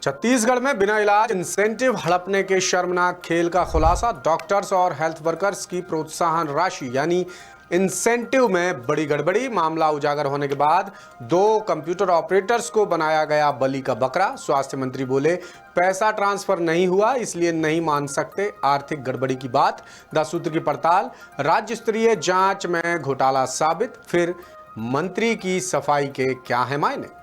छत्तीसगढ़ में बिना इलाज इंसेंटिव हड़पने के शर्मनाक खेल का खुलासा। डॉक्टर्स और हेल्थ वर्कर्स की प्रोत्साहन राशि यानी इंसेंटिव में बड़ी गड़बड़ी। मामला उजागर होने के बाद 2 कंप्यूटर ऑपरेटर्स को बनाया गया बलि का बकरा। स्वास्थ्य मंत्री बोले पैसा ट्रांसफर नहीं हुआ इसलिए नहीं मान सकते आर्थिक गड़बड़ी की बात। 10 सूत्र की पड़ताल, राज्य स्तरीय जांच में घोटाला साबित। फिर मंत्री की सफाई के क्या है मायने।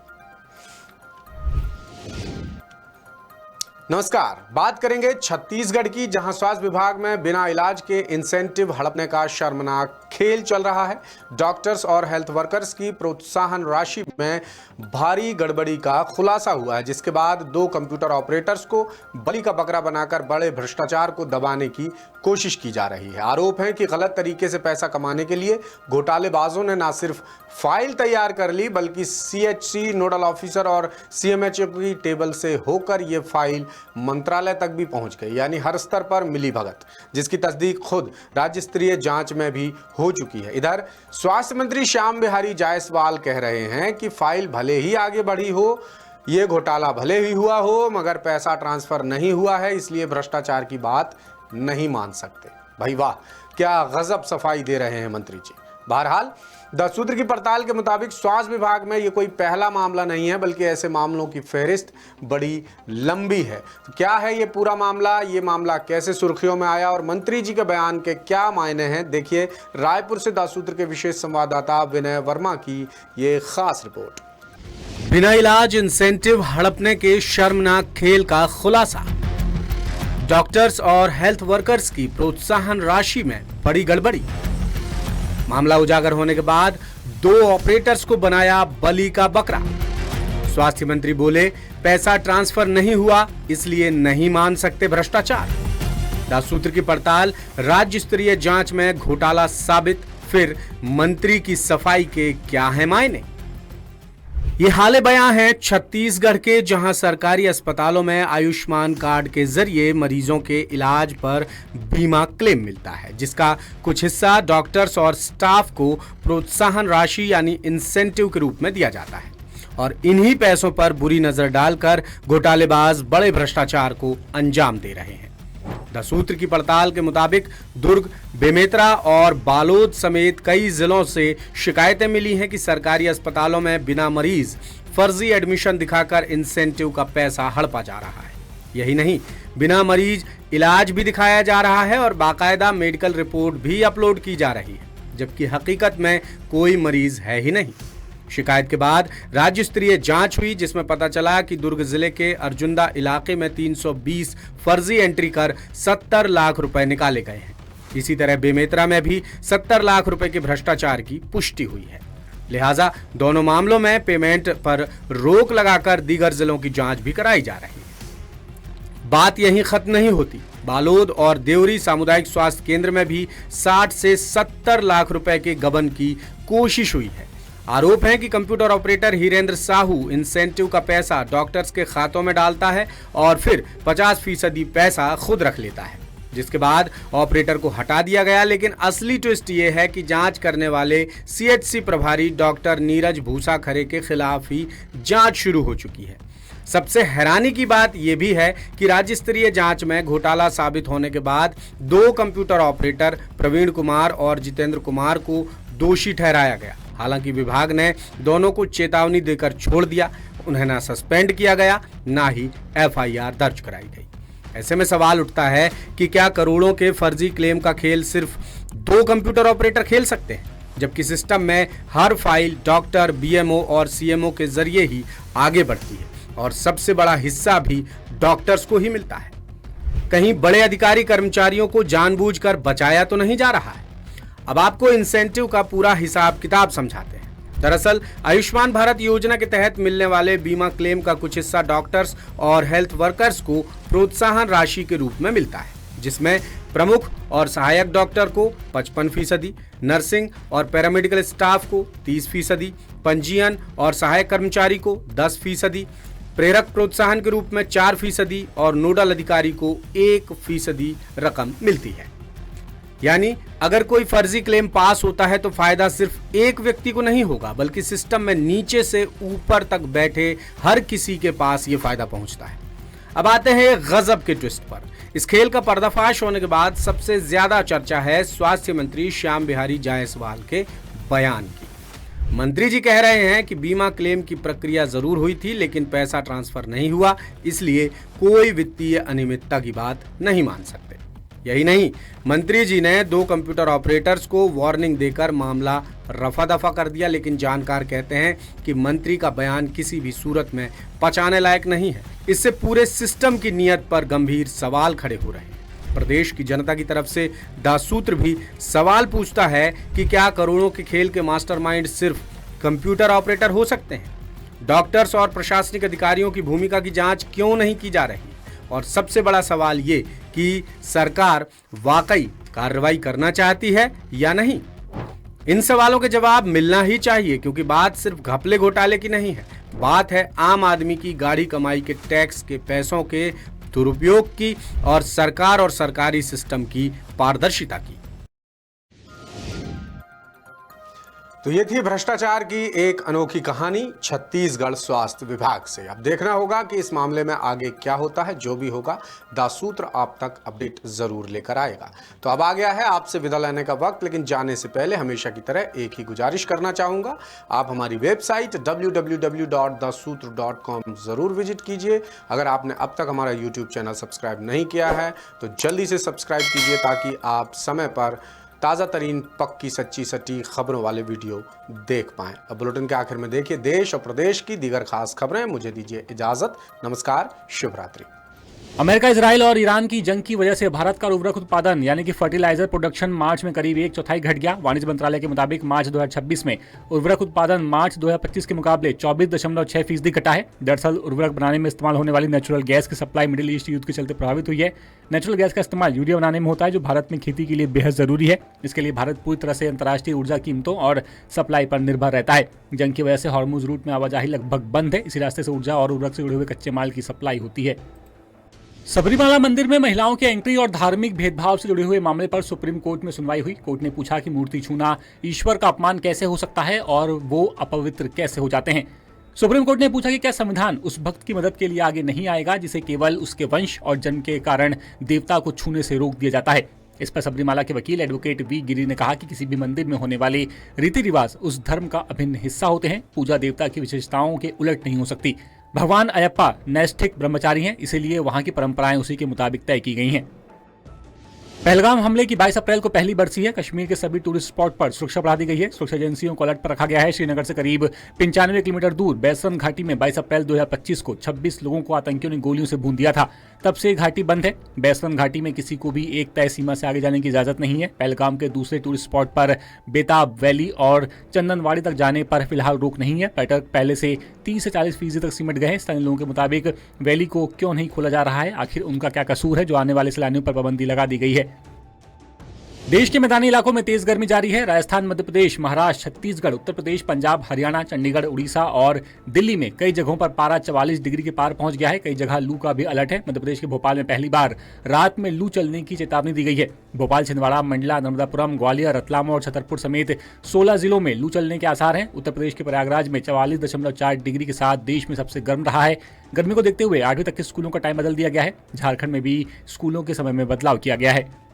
नमस्कार, बात करेंगे छत्तीसगढ़ की, जहां स्वास्थ्य विभाग में बिना इलाज के इंसेंटिव हड़पने का शर्मनाक खेल चल रहा है। डॉक्टर्स और हेल्थ वर्कर्स की प्रोत्साहन राशि में भारी गड़बड़ी का खुलासा हुआ है, जिसके बाद 2 कंप्यूटर ऑपरेटर्स को बलि का बकरा बनाकर बड़े भ्रष्टाचार को दबाने की कोशिश की जा रही है। आरोप है कि गलत तरीके से पैसा कमाने के लिए घोटालेबाजों ने न सिर्फ फाइल तैयार कर ली बल्कि CHC नोडल ऑफिसर और CMHO की टेबल से होकर यह फाइल मंत्रालय तक भी पहुंच गई, यानी हर स्तर पर मिली भगत, जिसकी तस्दीक खुद राज्य स्तरीय जांच में भी हो चुकी है। इधर स्वास्थ्य मंत्री श्याम बिहारी जायसवाल कह रहे हैं कि फाइल भले ही आगे बढ़ी हो, ये घोटाला भले ही हुआ हो, मगर पैसा ट्रांसफर नहीं हुआ है इसलिए भ्रष्टाचार की बात नहीं मान सकते। भाई वाह, क्या गजब सफाई दे रहे हैं मंत्री जी। बहरहाल 10 सूत्र की पड़ताल के मुताबिक स्वास्थ्य विभाग में ये कोई पहला मामला नहीं है, बल्कि ऐसे मामलों की फहरिस्त बड़ी लंबी है। तो क्या है ये पूरा मामला, ये मामला कैसे सुर्खियों में आया और मंत्री जी के बयान के क्या मायने हैं, देखिए रायपुर से 10 सूत्र के विशेष संवाददाता विनय वर्मा की ये खास रिपोर्ट। बिना इलाज इंसेंटिव हड़पने के शर्मनाक खेल का खुलासा। डॉक्टर्स और हेल्थ वर्कर्स की प्रोत्साहन राशि में बड़ी गड़बड़ी। मामला उजागर होने के बाद 2 ऑपरेटर्स को बनाया बलि का बकरा। स्वास्थ्य मंत्री बोले पैसा ट्रांसफर नहीं हुआ इसलिए नहीं मान सकते भ्रष्टाचार। 10 सूत्र की पड़ताल, राज्य स्तरीय जांच में घोटाला साबित। फिर मंत्री की सफाई के क्या है मायने। ये हाले बयां है छत्तीसगढ़ के, जहां सरकारी अस्पतालों में आयुष्मान कार्ड के जरिए मरीजों के इलाज पर बीमा क्लेम मिलता है, जिसका कुछ हिस्सा डॉक्टर्स और स्टाफ को प्रोत्साहन राशि यानी इंसेंटिव के रूप में दिया जाता है और इन्हीं पैसों पर बुरी नजर डालकर घोटालेबाज बड़े भ्रष्टाचार को अंजाम दे रहे हैं। 10 सूत्र की पड़ताल के मुताबिक दुर्ग, बेमेतरा और बालोद समेत कई जिलों से शिकायतें मिली हैं कि सरकारी अस्पतालों में बिना मरीज फर्जी एडमिशन दिखाकर इंसेंटिव का पैसा हड़पा जा रहा है। यही नहीं, बिना मरीज इलाज भी दिखाया जा रहा है और बाकायदा मेडिकल रिपोर्ट भी अपलोड की जा रही है, जबकि हकीकत में कोई मरीज है ही नहीं। शिकायत के बाद राज्य स्तरीय जांच हुई, जिसमें पता चला कि दुर्ग जिले के अर्जुंदा इलाके में 320 फर्जी एंट्री कर 70 लाख रुपए निकाले गए हैं। इसी तरह बेमेतरा में भी 70 लाख रुपए के भ्रष्टाचार की पुष्टि हुई है। लिहाजा दोनों मामलों में पेमेंट पर रोक लगाकर दीगर जिलों की जांच भी कराई जा रही है। बात यहीं खत्म नहीं होती। बालोद और देवरी सामुदायिक स्वास्थ्य केंद्र में भी 60 से 70 लाख रुपए के गबन की कोशिश हुई है। आरोप है कि computer operator Hirendra Sahu incentive का पैसा डॉक्टर्स के खातों में डालता है और फिर 50% पैसा खुद रख लेता है, जिसके बाद ऑपरेटर को हटा दिया गया। लेकिन असली ट्विस्ट ये है कि जांच करने वाले CHC प्रभारी डॉक्टर नीरज भूसाखरे के खिलाफ ही जांच शुरू हो चुकी है। सबसे हैरानी की बात यह भी है कि राज्य स्तरीय जांच में घोटाला साबित होने के बाद 2 कंप्यूटर ऑपरेटर प्रवीण कुमार और जितेंद्र कुमार को दोषी ठहराया गया। हालांकि विभाग ने दोनों को चेतावनी देकर छोड़ दिया। उन्हें ना सस्पेंड किया गया, ना ही FIR दर्ज कराई गई। ऐसे में सवाल उठता है कि क्या करोड़ों के फर्जी क्लेम का खेल सिर्फ 2 कंप्यूटर ऑपरेटर खेल सकते हैं, जबकि सिस्टम में हर फाइल डॉक्टर, BMO और CMO के जरिए ही आगे बढ़ती है और सबसे बड़ा हिस्सा भी डॉक्टर्स को ही मिलता है। कहीं बड़े अधिकारी कर्मचारियों को जानबूझकर बचाया तो नहीं जा रहा है। अब आपको इंसेंटिव का पूरा हिसाब किताब समझाते हैं। दरअसल आयुष्मान भारत योजना के तहत मिलने वाले बीमा क्लेम का कुछ हिस्सा डॉक्टर्स और हेल्थ वर्कर्स को प्रोत्साहन राशि के रूप में मिलता है, जिसमें प्रमुख और सहायक डॉक्टर को 55%, नर्सिंग और पैरामेडिकल स्टाफ को 30%, पंजीयन और सहायक कर्मचारी को 10%, प्रेरक प्रोत्साहन के रूप में 4% और नोडल अधिकारी को 1% रकम मिलती है। यानी अगर कोई फर्जी क्लेम पास होता है तो फायदा सिर्फ एक व्यक्ति को नहीं होगा, बल्कि सिस्टम में नीचे से ऊपर तक बैठे हर किसी के पास ये फायदा पहुंचता है। अब आते हैं गजब के ट्विस्ट पर। इस खेल का पर्दाफाश होने के बाद सबसे ज्यादा चर्चा है स्वास्थ्य मंत्री श्याम बिहारी जायसवाल के बयान की। मंत्री जी कह रहे हैं कि बीमा क्लेम की प्रक्रिया जरूर हुई थी लेकिन पैसा ट्रांसफर नहीं हुआ, इसलिए कोई वित्तीय अनियमितता की बात नहीं मान सकते। यही नहीं, मंत्री जी ने 2 कंप्यूटर ऑपरेटर्स को वार्निंग देकर मामला रफा दफा कर दिया, लेकिन जानकार कहते हैं कि मंत्री का बयान किसी भी सूरत में पचाने लायक नहीं है। इससे पूरे सिस्टम की नीयत पर गंभीर सवाल खड़े हो रहे हैं। प्रदेश की जनता की तरफ से दासूत्र भी सवाल पूछता है कि क्या करोड़ों के खेल के मास्टरमाइंड सिर्फ कंप्यूटर ऑपरेटर हो सकते हैं? डॉक्टर्स और प्रशासनिक अधिकारियों की भूमिका की जांच क्यों नहीं की जा रही? और सबसे बड़ा सवाल ये कि सरकार वाकई कार्रवाई करना चाहती है या नहीं? इन सवालों के जवाब मिलना ही चाहिए, क्योंकि बात सिर्फ घपले घोटाले की नहीं है। बात है आम आदमी की गाढ़ी कमाई के टैक्स के पैसों के दुरुपयोग की और सरकार और सरकारी सिस्टम की पारदर्शिता की। तो ये थी भ्रष्टाचार की एक अनोखी कहानी छत्तीसगढ़ स्वास्थ्य विभाग से। अब देखना होगा कि इस मामले में आगे क्या होता है। जो भी होगा दासूत्र आप तक अपडेट जरूर लेकर आएगा। तो अब आ गया है आपसे विदा लेने का वक्त, लेकिन जाने से पहले हमेशा की तरह एक ही गुजारिश करना चाहूंगा, आप हमारी वेबसाइट www.daसूत्र.com जरूर विजिट कीजिए। अगर आपने अब तक हमारा यूट्यूब चैनल सब्सक्राइब नहीं किया है तो जल्दी से सब्सक्राइब कीजिए, ताकि आप समय पर ताज़ा तरीन पक्की सच्ची सटीक खबरों वाले वीडियो देख पाएं। अब बुलेटिन के आखिर में देखिए देश और प्रदेश की दीगर खास खबरें। मुझे दीजिए इजाजत। नमस्कार, शुभ रात्रि। अमेरिका, इजराइल और ईरान की जंग की वजह से भारत का उर्वरक उत्पादन यानी कि फर्टिलाइजर प्रोडक्शन मार्च में करीब 1/4 घट गया। वाणिज्य मंत्रालय के मुताबिक मार्च 2026 में उर्वरक उत्पादन मार्च 2025 के मुकाबले 24.6% घटा है। दरअसल उर्वरक बनाने में इस्तेमाल होने वाली नेचुरल गैस की सप्लाई मिडिल ईस्ट युद्ध के चलते प्रभावित हुई है। नेचुरल गैस का इस्तेमाल यूरिया बनाने में होता है, जो भारत में खेती के लिए बेहद जरूरी है। इसके लिए भारत पूरी तरह से अंतर्राष्ट्रीय ऊर्जा कीमतों और सप्लाई पर निर्भर रहता है। जंग की वजह से हॉर्मुज रूट में आवाजाही लगभग बंद है। इसी रास्ते से ऊर्जा और उर्वरक से जुड़े हुए कच्चे माल की सप्लाई होती है। सबरीमाला मंदिर में महिलाओं के एंट्री और धार्मिक भेदभाव से जुड़े हुए मामले पर सुप्रीम कोर्ट में सुनवाई हुई। कोर्ट ने पूछा कि मूर्ति छूना ईश्वर का अपमान कैसे हो सकता है और वो अपवित्र कैसे हो जाते हैं। सुप्रीम कोर्ट ने पूछा कि क्या संविधान उस भक्त की मदद के लिए आगे नहीं आएगा जिसे केवल उसके वंश और जन्म के कारण देवता को छूने से रोक दिया जाता है। इस पर सबरीमाला के वकील एडवोकेट वी गिरी ने कहा कि किसी भी मंदिर में होने वाले रीति रिवाज उस धर्म का अभिन्न हिस्सा होते हैं। पूजा देवता की विशेषताओं के उलट नहीं हो सकती। भगवान अयप्पा नैष्ठिक ब्रह्मचारी हैं, इसीलिए वहां की परंपराएं उसी के मुताबिक तय की गई हैं। पहलगाम हमले की 22 अप्रैल को पहली बरसी है। कश्मीर के सभी टूरिस्ट स्पॉट पर सुरक्षा बढ़ा दी गई है। सुरक्षा एजेंसियों को अलर्ट पर रखा गया है। श्रीनगर से करीब 95 किलोमीटर दूर बैसरन घाटी में 22 अप्रैल 2025 को 26 लोगों को आतंकियों ने गोलियों से भून दिया था। तब से घाटी बंद है। बैसरन घाटी में किसी को भी एक तय सीमा से आगे जाने की इजाजत नहीं है। पहलगाम के दूसरे टूरिस्ट स्पॉट पर बेताब वैली और चंदनवाड़ी तक जाने पर फिलहाल रोक नहीं है। पर्यटक पहले से 30 से 40% तक सिमट गए हैं। स्थानीय लोगों के मुताबिक वैली को क्यों नहीं खोला जा रहा है, आखिर उनका क्या कसूर है जो आने वाले सैलानियों पर पाबंदी लगा दी गई है। देश के मैदानी इलाकों में तेज गर्मी जारी है। राजस्थान, मध्य प्रदेश, महाराष्ट्र, छत्तीसगढ़, उत्तर प्रदेश, पंजाब, हरियाणा, चंडीगढ़, उड़ीसा और दिल्ली में कई जगहों पर पारा 44 डिग्री के पार पहुंच गया है। कई जगह लू का भी अलर्ट है। मध्य प्रदेश के भोपाल में पहली बार रात में लू चलने की चेतावनी दी गई है। भोपाल, छिंदवाड़ा, मंडला, नर्मदापुरम, ग्वालियर, रतलाम और छतरपुर समेत 16 जिलों में लू चलने के आसार हैं। उत्तर प्रदेश के प्रयागराज में 44.4 डिग्री के साथ देश में सबसे गर्म रहा है। गर्मी को देखते हुए 8वीं तक के स्कूलों का टाइम बदल दिया गया है। झारखंड में भी स्कूलों के समय में बदलाव किया गया है।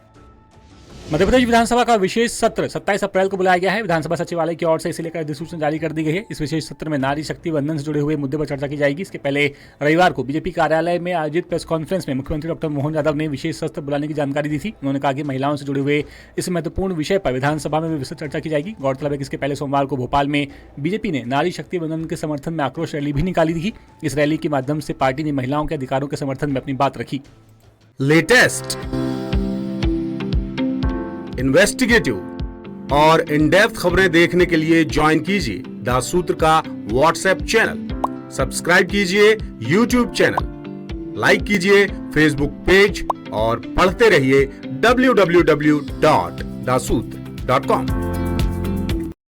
मध्य प्रदेश विधानसभा का विशेष सत्र 27 अप्रैल को बुलाया गया है। विधानसभा सचिवालय की ओर से इसे लेकर अधिसूचना जारी कर दी गई है। इस विशेष सत्र में नारी शक्ति वंदन से जुड़े हुए मुद्दे पर चर्चा की जाएगी। इसके पहले रविवार को बीजेपी कार्यालय में आयोजित प्रेस कॉन्फ्रेंस में मुख्यमंत्री डॉक्टर मोहन यादव ने विशेष सत्र बुलाने की जानकारी दी थी। उन्होंने कहा कि महिलाओं से जुड़े हुए इस महत्वपूर्ण विषय पर विधानसभा में विस्तृत चर्चा की जाएगी। गौरतलब है कि इसके पहले सोमवार को भोपाल में बीजेपी ने नारी शक्ति वंदन के समर्थन में आक्रोश रैली भी निकाली थी। इस रैली के माध्यम से पार्टी ने महिलाओं के अधिकारों के समर्थन में अपनी बात रखी। लेटेस्ट, इन्वेस्टिगेटिव और इन डेप्थ खबरें देखने के लिए ज्वाइन कीजिए दासूत्र का व्हाट्सएप चैनल, सब्सक्राइब कीजिए यूट्यूब चैनल, लाइक कीजिए फेसबुक पेज और पढ़ते रहिए www.dasootra.com।